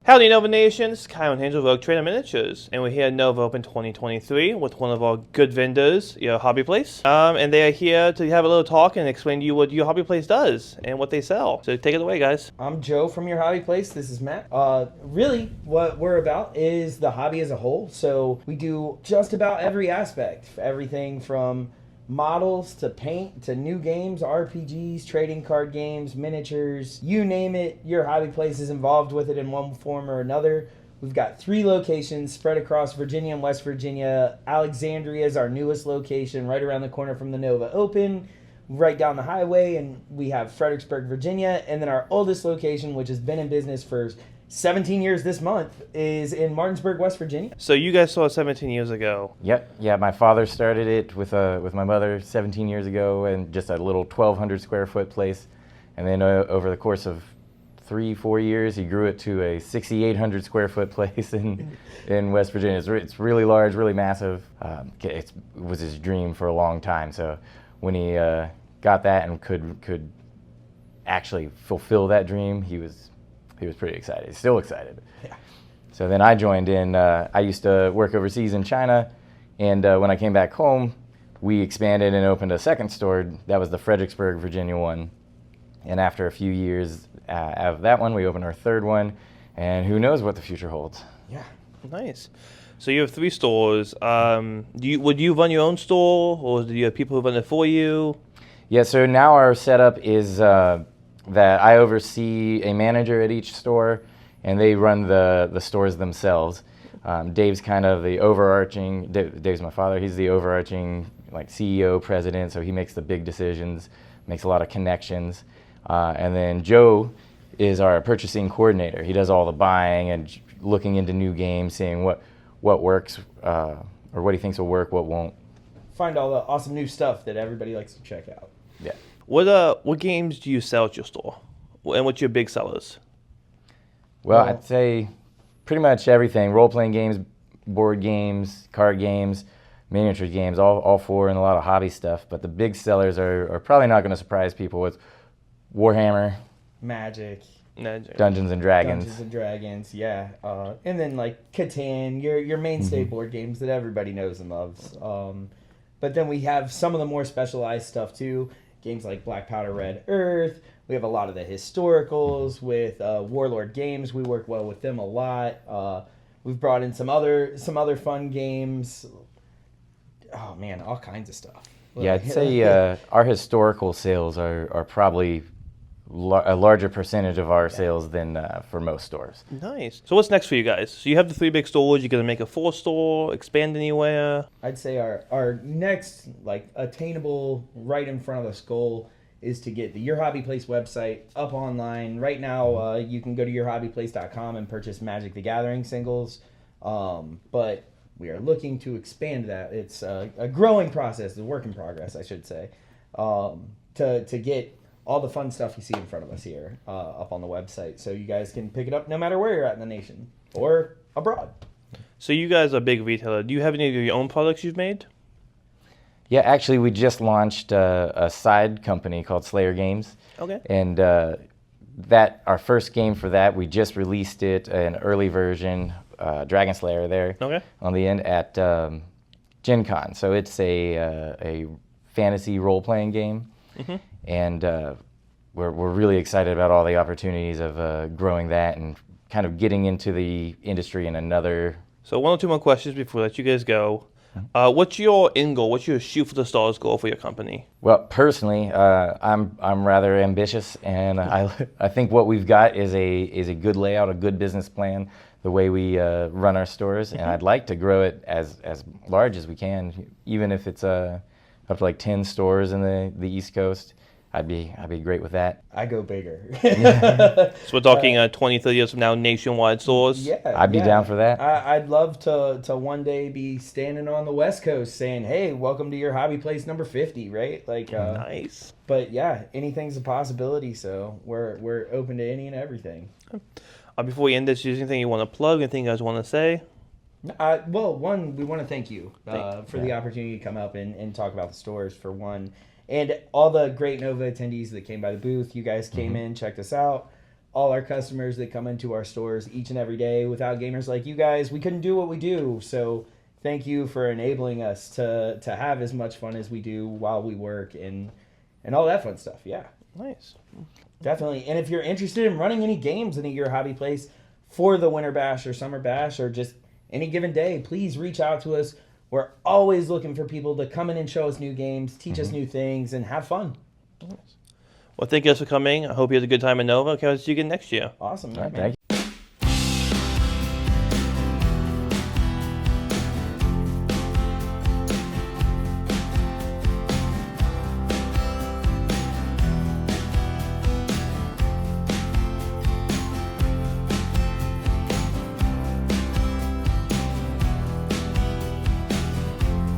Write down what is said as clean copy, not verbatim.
Howdy Nova Nation, this is Kyron Angel Rogue Trader Miniatures, and we're here at Nova Open 2023 with one of our good vendors, your hobby place. And they are here to have a little talk and explain to you what your hobby place does and what they sell. So take it away, guys. I'm Joe from your hobby place. This is Matt. Really, what we're about is the hobby as a whole. So we do just about every aspect, everything from models to paint to new games, RPGs, trading card games, miniatures, you name it, your hobby place is involved with it in one form or another. We've got 3 locations spread across Virginia and West Virginia. Alexandria is our newest location, right around the corner from the Nova Open, right down the highway. And we have Fredericksburg, Virginia. And then our oldest location, which has been in business for 17 years this month, is in Martinsburg, West Virginia. So you guys saw it 17 years ago. Yep. Yeah, my father started it with my mother 17 years ago, and just a little 1,200 square foot place. And then over the course of 3-4 years, he grew it to a 6,800 square foot place in West Virginia. It's really large, really massive. It was his dream for a long time. So when he got that and could actually fulfill that dream, he was pretty excited. He's still excited. Yeah. So then I joined in. I used to work overseas in China, and when I came back home, we expanded and opened a second store. That was the Fredericksburg, Virginia one. And after a few years out of that one, we opened our third one, and who knows what the future holds. Yeah. Nice. So you have 3 stores. Would you run your own store, or do you have people who run it for you? Yeah, so now our setup is that I oversee a manager at each store, and they run the stores themselves. Dave's kind of the overarching, Dave's my father, he's the overarching like CEO, president, so he makes the big decisions, makes a lot of connections. And then Joe is our purchasing coordinator. He does all the buying and looking into new games, seeing what works, or what he thinks will work, what won't. Find all the awesome new stuff that everybody likes to check out. Yeah. What games do you sell at your store? And what's your big sellers? Well, I'd say pretty much everything. Role-playing games, board games, card games, miniature games, all 4, and a lot of hobby stuff. But the big sellers are probably not going to surprise people with Warhammer, Magic. Dungeons and Dragons. Dungeons and Dragons, yeah. And then like Catan, your mainstay board games that everybody knows and loves. But then we have some of the more specialized stuff too. Games like Black Powder Red Earth. We have a lot of the historicals with Warlord Games. We work well with them a lot. We've brought in some other fun games. Oh man, all kinds of stuff. Yeah, I'd say our historical sales are probably a larger percentage of our sales than for most stores. Nice. So what's next for you guys? So you have the 3 big stores. You're going to make a 4th store, expand anywhere? I'd say our next like attainable right in front of us goal is to get the Your Hobby Place website up online. Right now, you can go to yourhobbyplace.com and purchase Magic the Gathering singles. But we are looking to expand that. It's a growing process, a work in progress, I should say, to get all the fun stuff you see in front of us here up on the website, so you guys can pick it up no matter where you're at in the nation or abroad. So you guys are a big retailer. Do you have any of your own products you've made? Yeah, actually, we just launched a side company called Slayer Games. Okay. And our first game for that, we just released it, an early version, Dragon Slayer there. Okay. On the end at Gen Con. So it's a fantasy role-playing game. Mm-hmm. And we're really excited about all the opportunities of growing that and kind of getting into the industry in another. So 1 or 2 more questions before we let you guys go. What's your end goal? What's your shoot for the stars goal for your company? Well, personally, I'm rather ambitious, and I think what we've got is a good layout, a good business plan, the way we run our stores, and I'd like to grow it as large as we can, even if it's up to like 10 stores in the East Coast. I'd be great with that. I go bigger. So we're talking 20, 30 years from now, nationwide stores? Yeah. I'd be down for that. I'd love to one day be standing on the West Coast saying, hey, welcome to your hobby place number 50, right? Like, nice. But yeah, anything's a possibility, so we're open to any and everything. Before we end this, is there anything you want to plug, anything you guys want to say? Well, one, we want to thank you for the opportunity to come up and talk about the stores, for one. And all the great Nova attendees that came by the booth. You guys came in, checked us out. all our customers that come into our stores each and every day. Without gamers like you guys, we couldn't do what we do. So thank you for enabling us to have as much fun as we do while we work and all that fun stuff. Yeah, Nice. definitely. And if you're interested in running any games in your hobby place for the Winter Bash or Summer Bash or just any given day, please reach out to us. We're always looking for people to come in and show us new games, teach us new things, and have fun. Well, thank you guys for coming. I hope you had a good time in Nova. Can't wait to see you again next year. Awesome. All right, man. thank you.